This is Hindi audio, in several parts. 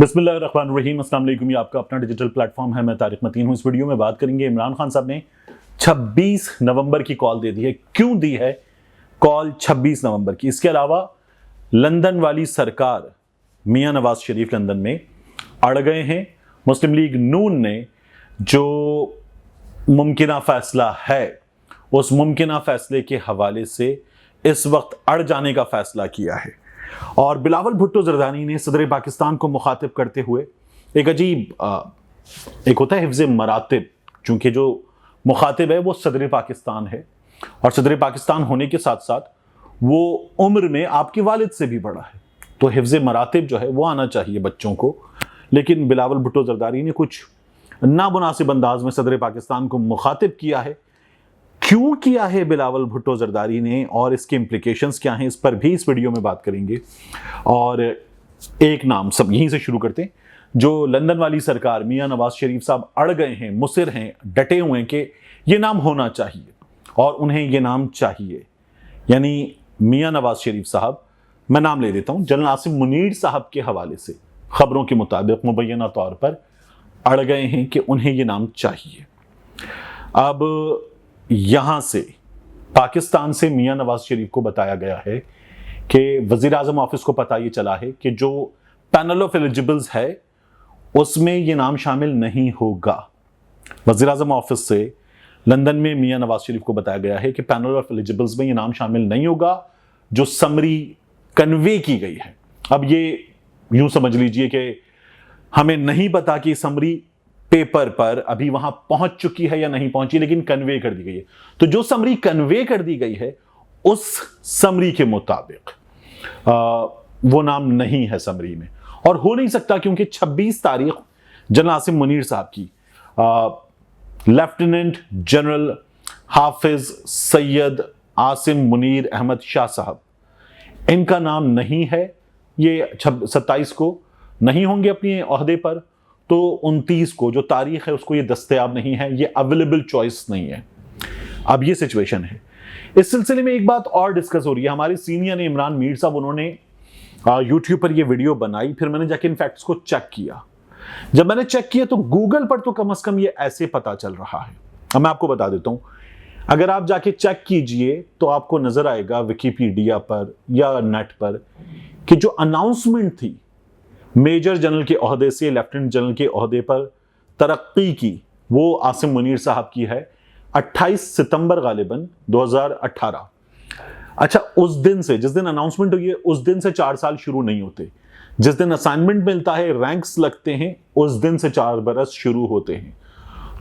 बिस्मिल्लाहिर्रहमानिर्रहीम, अस्सलाम वालेकुम। ये आपका अपना डिजिटल प्लेटफॉर्म है। मैं तारिक मतीन हूँ। इस वीडियो में बात करेंगे इमरान खान साहब ने 26 नवंबर की कॉल दे दी है। क्यों दी है कॉल 26 नवंबर की? इसके अलावा लंदन वाली सरकार, मियां नवाज शरीफ लंदन में अड़ गए हैं। मुस्लिम लीग नून ने जो मुमकिना फैसला है, उस मुमकिना फैसले के हवाले से इस वक्त अड़ जाने का फैसला किया है। और बिलावल भुट्टो जरदारी ने सदर पाकिस्तान को मुखातिब करते हुए एक अजीब एक होता है हिफ्ज़ मरातिब, चूंकि जो मुखातिब है वो सदर पाकिस्तान है और सदर पाकिस्तान होने के साथ साथ वो उम्र में आपके वालिद से भी बड़ा है, तो हिफ्ज़ मरातिब जो है वो आना चाहिए बच्चों को। लेकिन बिलावल भुट्टो जरदारी ने कुछ नामुनासिब अंदाज में सदर पाकिस्तान को मुखातिब किया है। क्यों किया है बिलावल भुट्टो जरदारी ने और इसके इम्प्लीकेशंस क्या हैं, इस पर भी इस वीडियो में बात करेंगे। और एक नाम सब यहीं से शुरू करते हैं। जो लंदन वाली सरकार, मियां नवाज शरीफ साहब अड़ गए हैं, मुसिर हैं, डटे हुए हैं कि ये नाम होना चाहिए और उन्हें ये नाम चाहिए, यानी मियां नवाज शरीफ साहब, मैं नाम ले देता हूं, जनरल आसिम मुनीर साहब के हवाले से खबरों के मुताबिक मुबैना तौर पर अड़ गए हैं कि उन्हें ये नाम चाहिए। अब यहां से पाकिस्तान से मियां नवाज शरीफ को बताया गया है कि वजीर आजम ऑफिस को पता ये चला है कि जो पैनल ऑफ एलिजिबल्स है उसमें ये नाम शामिल नहीं होगा। वजीर आजम ऑफिस से लंदन में मियां नवाज शरीफ को बताया गया है कि पैनल ऑफ एलिजिबल्स में ये नाम शामिल नहीं होगा जो समरी कन्वे की गई है। अब ये यूं समझ लीजिए कि हमें नहीं पता कि समरी पेपर पर अभी वहां पहुंच चुकी है या नहीं पहुंची, लेकिन कन्वे कर दी गई है। तो जो समरी कन्वे कर दी गई है उस समरी के मुताबिक वो नाम नहीं है समरी में, और हो नहीं सकता, क्योंकि 26 तारीख जनरल आसिम मुनीर साहब की लेफ्टिनेंट जनरल हाफिज सैयद आसिम मुनीर अहमद शाह साहब, इनका नाम नहीं है। ये 27 को नहीं होंगे अपने ओहदे पर, तो 29 को जो तारीख है उसको ये दस्तयाब नहीं है, ये अवेलेबल चॉइस नहीं है। अब ये सिचुएशन है। इस सिलसिले में एक बात और डिस्कस हो रही है। हमारे सीनियर ने इमरान मीर साहब, उन्होंने यूट्यूब पर ये वीडियो बनाई, फिर मैंने जाके इन फैक्ट्स को चेक किया। जब मैंने चेक किया तो गूगल पर तो कम से कम ये ऐसे पता चल रहा है। अब मैं आपको बता देता हूं, अगर आप जाके चेक कीजिए तो आपको नजर आएगा विकिपीडिया पर या नेट पर कि जो अनाउंसमेंट थी मेजर जनरल के ओहदे से लेफ्टिनेंट जनरल के ओहदे पर तरक्की की, वो आसिम मुनीर साहब की है 28 सितंबर गालिबन 2018। अच्छा, उस दिन से, जिस दिन अनाउंसमेंट हुई है उस दिन से 4 साल शुरू नहीं होते। जिस दिन असाइनमेंट मिलता है, रैंक्स लगते हैं, उस दिन से 4 बरस शुरू होते हैं।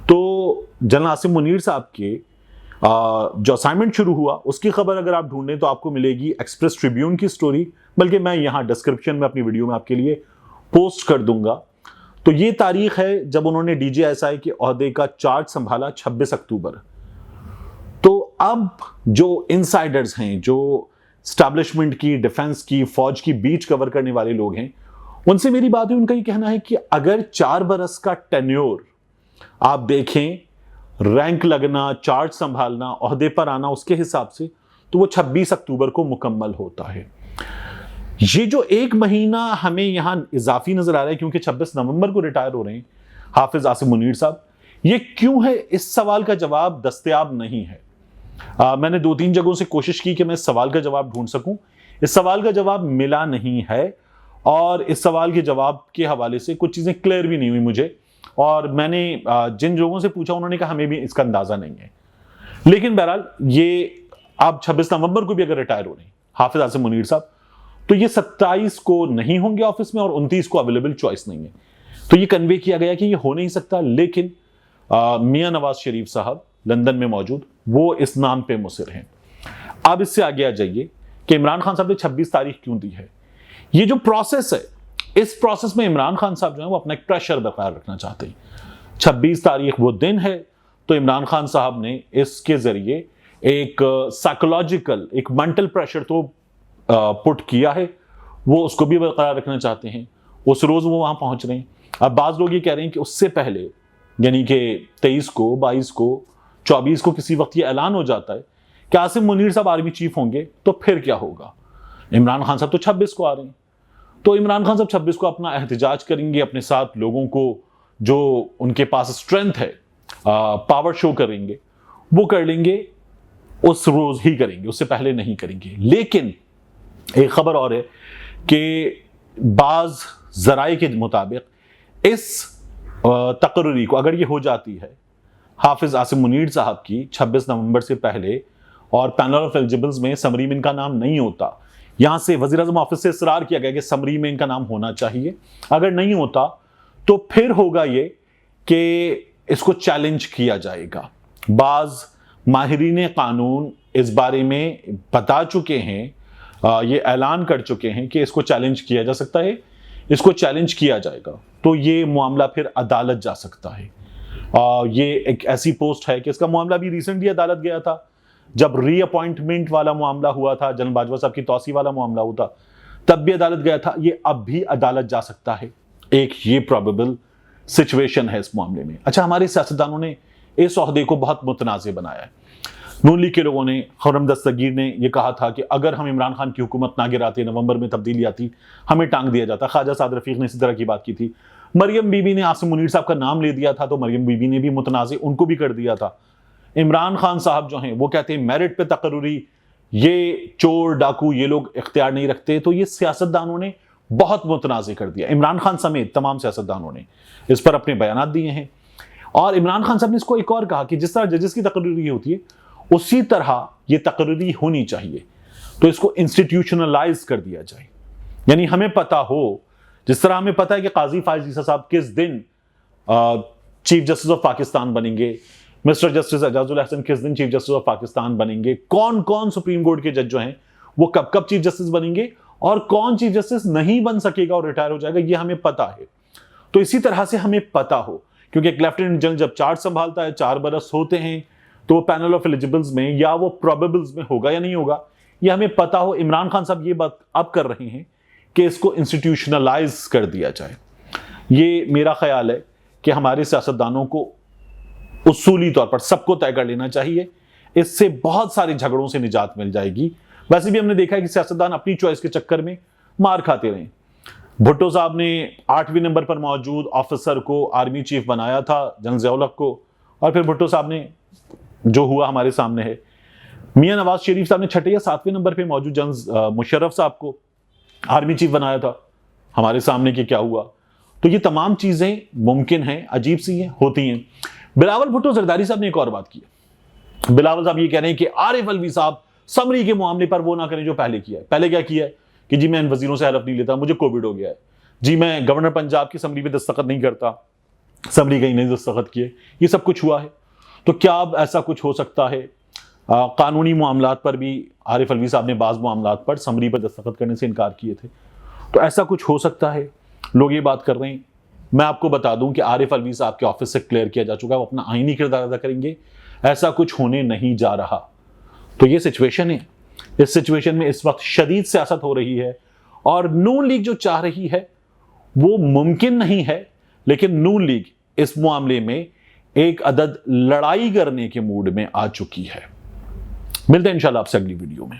तो जनरल आसिम मुनीर साहब के जो असाइनमेंट शुरू हुआ उसकी खबर अगर आप ढूंढें तो आपको मिलेगी एक्सप्रेस ट्रिब्यून की स्टोरी, बल्कि मैं यहां डिस्क्रिप्शन में अपनी वीडियो में आपके लिए पोस्ट कर दूंगा। तो ये तारीख है जब उन्होंने डीजीएसआई के ओहदे का चार्ज संभाला, 26 अक्टूबर। तो अब जो इनसाइडर्स हैं, जो स्टैब्लिशमेंट की, डिफेंस की, फौज की बीच कवर करने वाले लोग हैं, उनसे मेरी बात है, उनका ये कहना है कि अगर 4 बरस का टेन्योर आप देखें, रैंक लगना, चार्ज संभालना, ओहदे पर आना, उसके हिसाब से तो वो 26 अक्टूबर को मुकम्मल होता है। ये जो 1 महीना हमें यहां इजाफी नजर आ रहा है, क्योंकि 26 नवंबर को रिटायर हो रहे हैं हाफिज आसिम मुनीर साहब, ये क्यों है, इस सवाल का जवाब दस्तयाब नहीं है। मैंने 2-3 जगहों से कोशिश की कि मैं इस सवाल का जवाब ढूंढ सकूं, इस सवाल का जवाब मिला नहीं है, और इस सवाल के जवाब के हवाले से कुछ चीजें क्लियर भी नहीं हुई मुझे। और मैंने जिन लोगों से पूछा उन्होंने कहा हमें भी इसका अंदाजा नहीं है। लेकिन बहरहाल ये आप 26 नवंबर को भी अगर रिटायर हो रहे हैं हाफिज आसिम मुनीर साहब, तो ये 27 को नहीं होंगे ऑफिस में और 29 को अवेलेबल चॉइस नहीं है। तो ये कन्वे किया गया कि ये हो नहीं सकता। लेकिन मियां नवाज शरीफ साहब लंदन में मौजूद, वो इस नाम पे मुसिर हैं। अब इससे आगे आ जाइए कि इमरान खान साहब ने 26 तारीख क्यों दी है। ये जो प्रोसेस है, इस प्रोसेस में इमरान खान साहब जो है वो अपना एक प्रेशर बरकरार रखना चाहते हैं। 26 तारीख वो दिन है, तो इमरान खान साहब ने इसके जरिए एक साइकोलॉजिकल, एक मेंटल प्रेशर तो पुट किया है, वो उसको भी बरकरार रखना चाहते हैं। उस रोज वो वहां पहुंच रहे हैं। अब बाज लोग ये कह रहे हैं कि उससे पहले, यानी कि 23 को, 22 को, 24 को किसी वक्त ये ऐलान हो जाता है कि आसिम मुनीर साहब आर्मी चीफ होंगे, तो फिर क्या होगा। इमरान खान साहब तो 26 को आ रहे हैं, तो इमरान खान साहब 26 को अपना एहतजाज करेंगे, अपने साथ लोगों को जो उनके पास स्ट्रेंथ है, पावर शो करेंगे, वो कर लेंगे, उस रोज ही करेंगे, उससे पहले नहीं करेंगे। लेकिन एक खबर और है कि बाज जराए के मुताबिक इस तकरीरी को अगर ये हो जाती है हाफिज आसिम मुनीर साहब की 26 नवंबर से पहले और पैनल ऑफ एलिजिबल्स में समरी में इनका नाम नहीं होता, यहां से वजीर आजम ऑफिस से इसरार किया गया कि समरी में इनका नाम होना चाहिए, अगर नहीं होता तो फिर होगा ये कि इसको चैलेंज किया जाएगा। बाज माहिरीन कानून इस बारे में बता चुके हैं, ये ऐलान कर चुके हैं कि इसको चैलेंज किया जा सकता है, इसको चैलेंज किया जाएगा तो ये मामला फिर अदालत जा सकता है। ये एक ऐसी पोस्ट है कि इसका मामला भी रिसेंटली अदालत गया था, जब रीअपॉइंटमेंट वाला मामला हुआ था, जनरल बाजवा साहब की तौसी वाला मामला हुआ था, तब भी अदालत गया था, ये अब भी अदालत जा सकता है। एक ये प्रोबेबल सिचुएशन है इस मामले में। अच्छा, हमारे सियासतदानों ने इस ओहदे को बहुत मुतनाज़ बनाया है। नून लीग के लोगों ने, खुर्रम दस्तगीर ने यह कहा था कि अगर हम इमरान खान की हुकूमत ना गिराते, नवंबर में तब्दीली आती, हमें टांग दिया जाता। ख्वाजा साद रफीक ने इसी तरह की बात की थी। मरियम बीबी ने आसिम मुनीर साहब का नाम ले दिया था, तो मरियम बीबी ने भी मुतनाज़ उनको भी कर दिया था। इमरान खान साहब जो हैं वो कहते हैं मेरिट पे तकर्री, ये चोर डाकू ये लोग इख्तियार नहीं रखते। तो ये सियासतदानों ने बहुत मुतनाज़ कर दिया। इमरान खान समेत तमाम सियासतदानों ने इस पर अपने बयानात दिए हैं। और इमरान खान साहब ने इसको एक और कहा कि जिस तरह जजेस की तकर्री होती है उसी तरह ये तकर्री होनी चाहिए, तो इसको इंस्टीट्यूशनलाइज कर दिया जाए। यानी हमें पता हो, जिस तरह हमें पता है कि काजी फायज ईसा साहब किस दिन चीफ जस्टिस ऑफ पाकिस्तान बनेंगे, मिस्टर जस्टिस एजाजुल अहसन किस दिन चीफ जस्टिस ऑफ पाकिस्तान बनेंगे, कौन कौन सुप्रीम कोर्ट के जज जो हैं वो कब कब चीफ जस्टिस बनेंगे और कौन चीफ जस्टिस नहीं बन सकेगा और रिटायर हो जाएगा, ये हमें पता है। तो इसी तरह से हमें पता हो, क्योंकि एक लेफ्टिनेंट जनरल जब चार्ज संभालता है, 4 बरस होते हैं, तो वो पैनल ऑफ एलिजिबल्स में या वो प्रोबेबल्स में होगा या नहीं होगा, ये हमें पता हो। इमरान खान साहब ये बात अब कर रहे हैं कि इसको इंस्टीट्यूशनलाइज कर दिया जाए। ये मेरा ख्याल है कि हमारे सियासतदानों को उसूली तौर पर सबको तय कर लेना चाहिए, इससे बहुत सारे झगड़ों से निजात मिल जाएगी। वैसे भी हमने देखा है कि सियासतदान अपनी चॉइस के चक्कर में मार खाते रहे। भुट्टो साहब ने 8वें नंबर पर मौजूद ऑफिसर को आर्मी चीफ बनाया था, जनरल ज़िया-उल हक को, और फिर भुट्टो साहब ने जो हुआ हमारे सामने है। मियां नवाज शरीफ साहब ने 6 या 7वें नंबर पर मौजूद जनरल मुशर्रफ साहब को आर्मी चीफ बनाया था, हमारे सामने कि क्या हुआ। तो ये तमाम चीजें मुमकिन हैं, अजीब सी हैं, होती हैं। बिलावल भुट्टो जरदारी साहब ने एक और बात की है। बिलावल साहब ये कह रहे हैं कि आरिफ अलवी साहब समरी के मामले पर वो ना करें जो पहले किया है। पहले क्या किया है कि जी मैं इन वजीरों से हलफ नहीं लेता, मुझे कोविड हो गया है, जी मैं गवर्नर पंजाब की समरी पे दस्तखत नहीं करता, समरी कहीं नहीं दस्तखत किए, ये सब कुछ हुआ है। तो क्या अब ऐसा कुछ हो सकता है? कानूनी मामलात पर भी आरिफ अलवी साहब ने बाज़ मामलात पर समरी पर दस्तखत करने से इनकार किए थे, तो ऐसा कुछ हो सकता है, लोग ये बात कर रहे हैं। मैं आपको बता दूं कि आरिफ अलवी साहब के ऑफिस से क्लियर किया जा चुका है, वो अपना आईनी किरदार अदा करेंगे, ऐसा कुछ होने नहीं जा रहा। तो ये सिचुएशन है। इस सिचुएशन में इस वक्त शदीद सियासत हो रही है और नून लीग जो चाह रही है वो मुमकिन नहीं है, लेकिन नून लीग इस मामले में एक अदद लड़ाई करने के मूड में आ चुकी है। मिलते हैं इंशाल्लाह आपसे अगली वीडियो में।